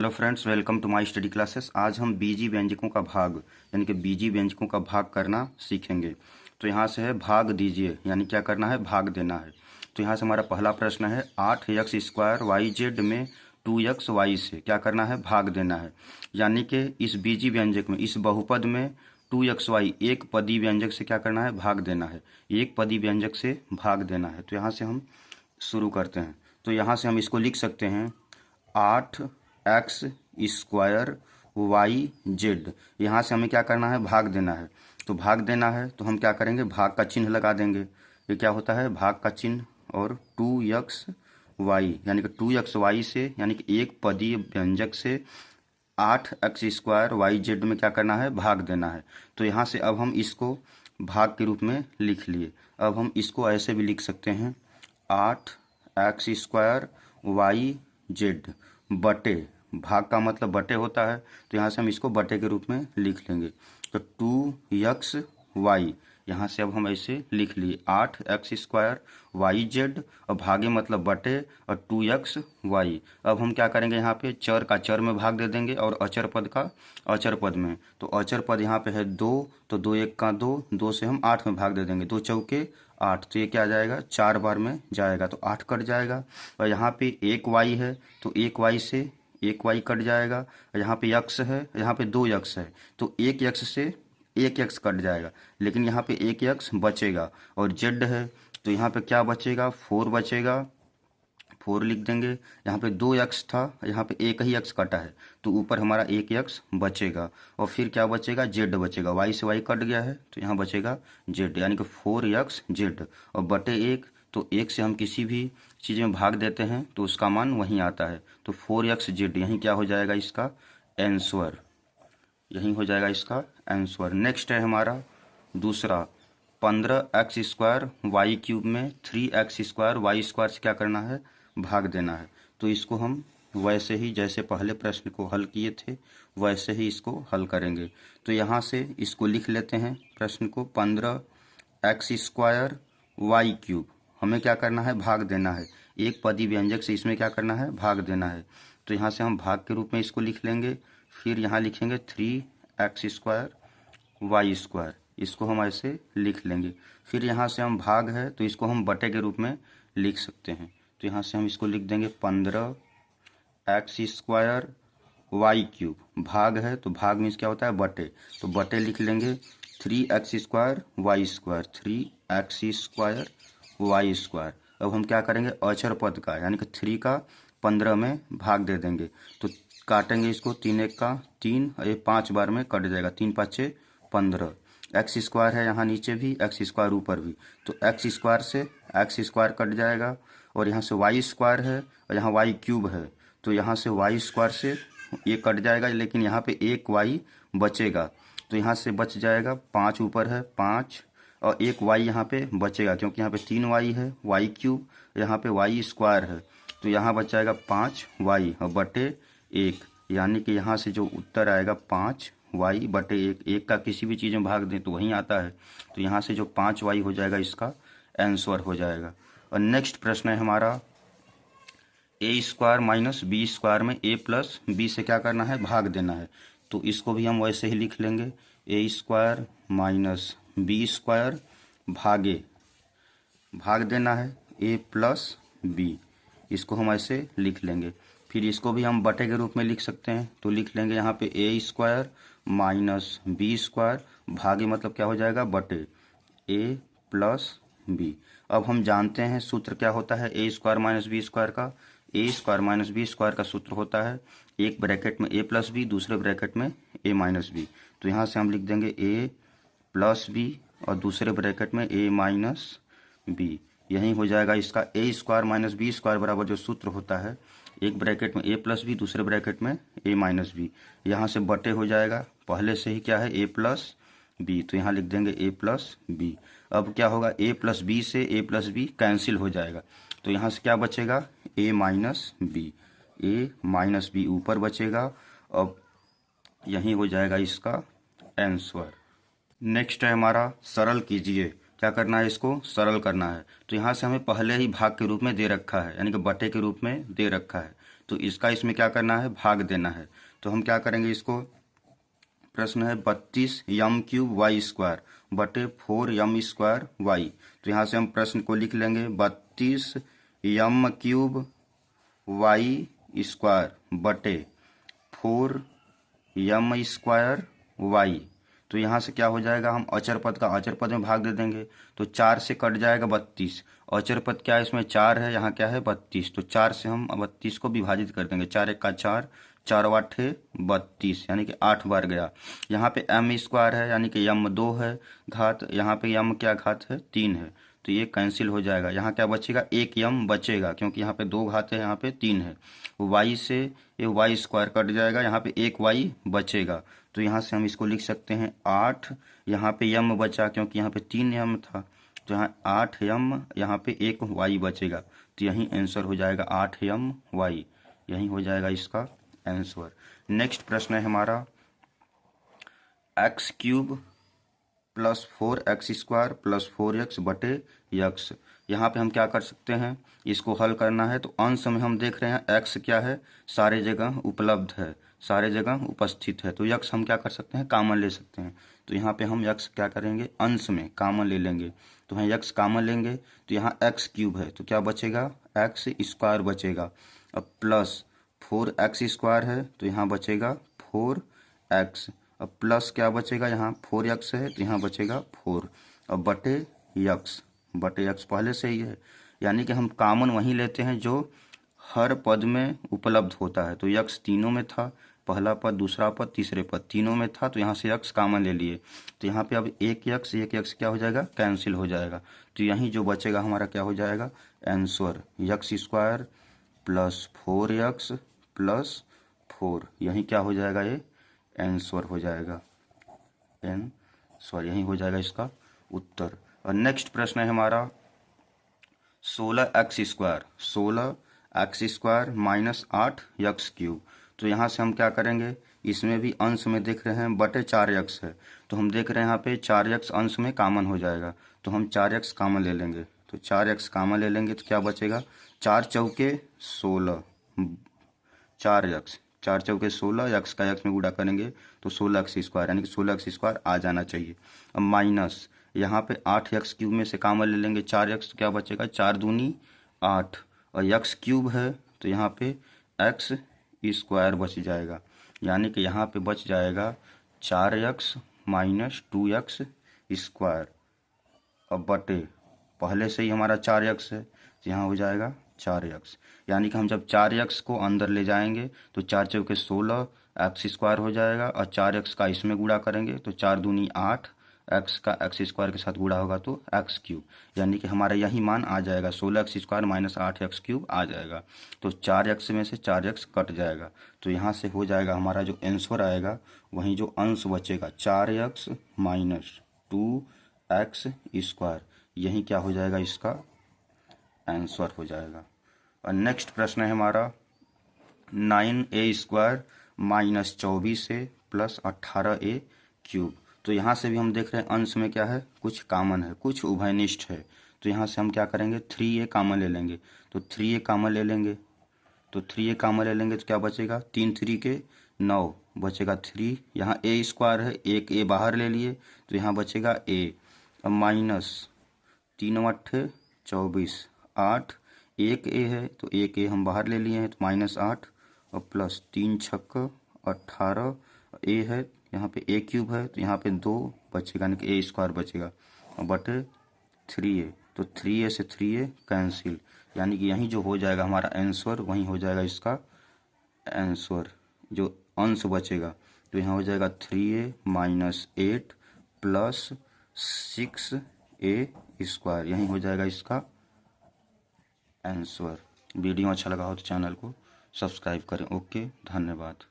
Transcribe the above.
Hello friends, welcome to my study classes. आज हम बीजी व्यंजकों का भाग यानी कि बीजी व्यंजकों का भाग करना सीखेंगे। तो यहाँ से है भाग दीजिए, यानी क्या करना है, भाग देना है। तो यहाँ से हमारा पहला प्रश्न है 8x² YZ में 2xy से क्या करना है, भाग देना है। यानी कि इस बीजी व्यंजक में, इस बहुपद में 2xy एक पदी व्यंजक से क्या करना है, भाग देना है। एक पदी व्यंजक से भाग देना है। तो यहाँ से हम शुरू करते हैं। तो यहाँ से हम इसको लिख सकते हैं 8x² YZ। यहाँ से हमें क्या करना है, भाग देना है। तो भाग देना है तो हम क्या करेंगे, भाग का चिन्ह लगा देंगे। ये क्या होता है, भाग का चिन्ह। और 2xy यानी कि 2xy से, यानी कि एक पदीय व्यंजक से 8x² YZ में क्या करना है, भाग देना है। तो यहाँ से अब हम इसको भाग के रूप में लिख लिए। अब हम इसको ऐसे भी लिख सकते हैं 8x² YZ बटे, भाग का मतलब बटे होता है, तो यहाँ से हम इसको बटे के रूप में लिख लेंगे। तो 2xy यहाँ से अब हम ऐसे लिख लिए 8x² YZ और भागे मतलब बटे और 2xy। अब हम क्या करेंगे, यहाँ पे चर का चर में भाग दे देंगे और अचर पद का अचर पद में। तो अचर पद यहाँ पे है 2, तो 2 1 का 2, 2 से हम 8 में भाग दे देंगे। 2 चौके 8, तो ये क्या आ जाएगा, 4 बार में जाएगा तो 8 कट जाएगा। और यहाँ पे एक y है तो एक y से एक y कट जाएगा। और यहाँ पे x है, यहाँ पे 2x है, तो एक x से एक x कट जाएगा, लेकिन यहाँ पे एक x बचेगा। और z है तो यहाँ पे क्या बचेगा, 4 बचेगा, 4 लिख देंगे। यहाँ पे 2x था, यहाँ पे एक ही x कटा है, तो ऊपर हमारा एक x बचेगा। और फिर क्या बचेगा, z बचेगा। y से y कट गया है तो यहाँ बचेगा z, यानी कि 4xz। और बटे 1, तो 1 से हम किसी भी चीज़ में भाग देते हैं तो उसका मान वहीं आता है। तो 4xz यहीं क्या हो जाएगा, इसका आंसर, यहीं हो जाएगा इसका आंसर। नेक्स्ट है हमारा दूसरा 15x² Y³ में 3x² Y² से क्या करना है, भाग देना है। तो इसको हम वैसे ही जैसे पहले प्रश्न को हल किए थे वैसे ही इसको हल करेंगे। तो यहाँ से इसको लिख लेते हैं प्रश्न को 15x² Y³ हमें क्या करना है, भाग देना है। एक पदी व्यंजक से इसमें क्या करना है, भाग देना है। तो यहाँ से हम भाग के रूप में इसको लिख लेंगे। फिर यहाँ लिखेंगे 3x² Y², इसको हम ऐसे लिख लेंगे। फिर यहाँ से हम भाग है तो इसको हम बटे के रूप में लिख सकते हैं। तो यहाँ से हम इसको लिख देंगे 15x² Y³ भाग है तो भाग मीन्स क्या होता है, बटे, तो बटे लिख लेंगे 3x² Y², 3x² Y²। अब हम क्या करेंगे, अचर पद का यानी कि 3 का 15 में भाग दे देंगे। तो काटेंगे इसको, 3 1 का 3, ये 5 बार में कट जाएगा, 3 5 15। x² है यहाँ नीचे भी, x² ऊपर भी, तो x² से x² कट जाएगा। और यहाँ से y² है और यहाँ y³ है, तो यहाँ से y² से ये कट जाएगा, लेकिन यहाँ पे एक y बचेगा। तो यहाँ से बच जाएगा 5 ऊपर है 5, और एक y यहाँ पे बचेगा क्योंकि यहाँ पे 3 y है, y³, यहाँ पे y² है, तो यहाँ बच जाएगा 5y और बटे 1, यानी कि यहाँ से जो उत्तर आएगा 5y बटे 1। 1 का किसी भी चीज़ में भाग दें तो वहीं आता है, तो यहाँ से जो 5y हो जाएगा इसका आंसर हो जाएगा। और नेक्स्ट प्रश्न है हमारा a² - b² में a + b से क्या करना है, भाग देना है। तो इसको भी हम वैसे ही लिख लेंगे a² - b² भागे, भाग देना है a + b, इसको हम ऐसे लिख लेंगे। फिर इसको भी हम बटे के रूप में लिख सकते हैं, तो लिख लेंगे यहाँ पे a² - b² भागे मतलब क्या हो जाएगा, बटे a + b। अब हम जानते हैं सूत्र क्या होता है a² - b² का। a² - b² का सूत्र होता है एक ब्रैकेट में a + b, दूसरे ब्रैकेट में a - b। तो यहाँ से हम लिख देंगे a + b और दूसरे ब्रैकेट में a - b, यही हो जाएगा इसका a² - b² बराबर जो सूत्र होता है एक ब्रैकेट में a + b, दूसरे ब्रैकेट में a - b। यहाँ से बटे हो जाएगा, पहले से ही क्या है a + b, तो यहाँ लिख देंगे a + b। अब क्या होगा, a + b से a + b कैंसिल हो जाएगा, तो यहाँ से क्या बचेगा a - b, a - b ऊपर बचेगा। अब यही हो जाएगा इसका आंसर। नेक्स्ट है हमारा सरल कीजिए, क्या करना है, इसको सरल करना है। तो यहाँ से हमें पहले ही भाग के रूप में दे रखा है, यानी कि बटे के रूप में दे रखा है। तो इसका इसमें क्या करना है, भाग देना है। तो हम क्या करेंगे इसको, प्रश्न है 32m³ y² बटे 4m² y। तो यहाँ से हम प्रश्न को लिख लेंगे 32m³ y² बटे 4m² y। तो यहाँ से क्या हो जाएगा, हम अचर पद का अचर पद में भाग दे देंगे। तो 4 से कट जाएगा 32। अचर पद क्या है, इसमें 4 है, यहाँ क्या है 32। तो 4 से हम 32 को विभाजित कर देंगे। 4 1 का 4, 4 8 32, यानी कि 8 बार गया। यहाँ पे m² है, यानी कि m2 है घात, यहाँ पे m क्या घात है, 3 है। तो ये कैंसिल हो जाएगा। यहाँ क्या बचेगा, एक m बचेगा, क्योंकि यहाँ पे 2 घात है, यहाँ पे 3 है। y से ये y² कट जाएगा, यहाँ पे एक y बचेगा। तो यहाँ से हम इसको लिख सकते हैं 8, यहाँ पे m बचा क्योंकि यहाँ पे 3m था, तो यहाँ 8m, यहाँ पे एक y बचेगा। तो यही आंसर हो जाएगा 8my, यही हो जाएगा इसका आंसर। नेक्स्ट प्रश्न है हमारा x³ + 4x² + 4x बटे x। यहाँ पे हम क्या कर सकते हैं, इसको हल करना है। तो अंश में हम देख रहे हैं x क्या है, सारे जगह उपलब्ध है, सारे जगह उपस्थित है। तो x हम क्या कर सकते हैं, कामन ले सकते हैं। तो यहाँ पे हम x क्या करेंगे, अंश में कामन ले लेंगे। तो हम x कामन लेंगे, तो यहाँ x³ है, तो क्या बचेगा, x² बचेगा। अब प्लस 4x² है, तो यहाँ बचेगा 4x। अब प्लस क्या बचेगा, यहाँ 4x है, तो यहाँ बचेगा 4। अब बटे x पहले से ही है, यानी कि हम कामन वहीं लेते हैं जो हर पद में उपलब्ध होता है। तो x तीनों में था, पहला पद, दूसरा पद, तीसरे पद, तीनों में था, तो यहाँ से x कामन ले लिए। तो यहाँ पे अब एक x क्या हो जाएगा, कैंसिल हो जाएगा। तो यहीं जो बचेगा हमारा क्या हो जाएगा, आंसर x² + 4x + 4, यहीं क्या हो जाएगा, ये आंसर हो जाएगा, यही हो जाएगा इसका उत्तर। और नेक्स्ट प्रश्न है हमारा 16x² - 8x³। तो यहाँ से हम क्या करेंगे, इसमें भी अंश में देख रहे हैं बटे 4x है, तो हम देख रहे हैं यहाँ पे 4x अंश में कामन हो जाएगा। तो हम 4x कामन ले लेंगे। तो 4x कामन ले लेंगे तो क्या बचेगा, 4 चौके 16, 4x, 4 चौके 16, x का x में गुणा करेंगे तो 16x², यानी कि 16x² आ जाना चाहिए। अब माइनस यहाँ पे 8x³ में से कामन ले लेंगे 4x, तो क्या बचेगा, 4 दूनी 8, और x³ है तो यहाँ पे x² बच जाएगा, यानी कि यहाँ पे बच जाएगा 4x - 2x²। अब बटे पहले से ही हमारा 4x है, तो यहाँ हो जाएगा 4x, यानी कि हम जब 4x को अंदर ले जाएंगे तो 4 चौके 16, x² हो जाएगा, और 4x का इसमें गुणा करेंगे तो 4 दूनी 8, x का x² के साथ गुणा होगा तो x³, यानी कि हमारा यही मान आ जाएगा, 16x² - 8x³ आ जाएगा। तो 4x में से 4x कट जाएगा, तो यहाँ से हो जाएगा हमारा जो आंसर आएगा, वहीं जो अंश बचेगा 4x - 2x², यही क्या हो जाएगा, इसका आंसर हो जाएगा। और नेक्स्ट प्रश्न है हमारा 9a² - 24a + 18a³। तो यहाँ से भी हम देख रहे हैं अंश में क्या है, कुछ कामन है, कुछ उभयनिष्ठ है। तो यहाँ से हम क्या करेंगे, 3a कामन ले लेंगे। तो 3a कामन ले लेंगे, तो 3a कामन ले लेंगे तो क्या बचेगा, 3 3 के 9 बचेगा 3, यहाँ a² है, एक a बाहर ले लिए तो यहाँ बचेगा a। अब माइनस 3 8 24, 8, एक a है तो एक a हम बाहर ले लिए हैं तो -8, और प्लस 3 6 18, a है यहाँ पे a³ है तो यहाँ पे 2 बचेगा, यानी कि a² बचेगा, और बटे 3a। तो 3a से 3a कैंसिल, यानी कि यही जो हो जाएगा हमारा आंसर, वही हो जाएगा इसका आंसर, जो अंश बचेगा। तो यहाँ हो जाएगा 3a - 8 + 6a², यही हो जाएगा इसका आंसर। वीडियो अच्छा लगा हो तो चैनल को सब्सक्राइब करें। ओके, धन्यवाद।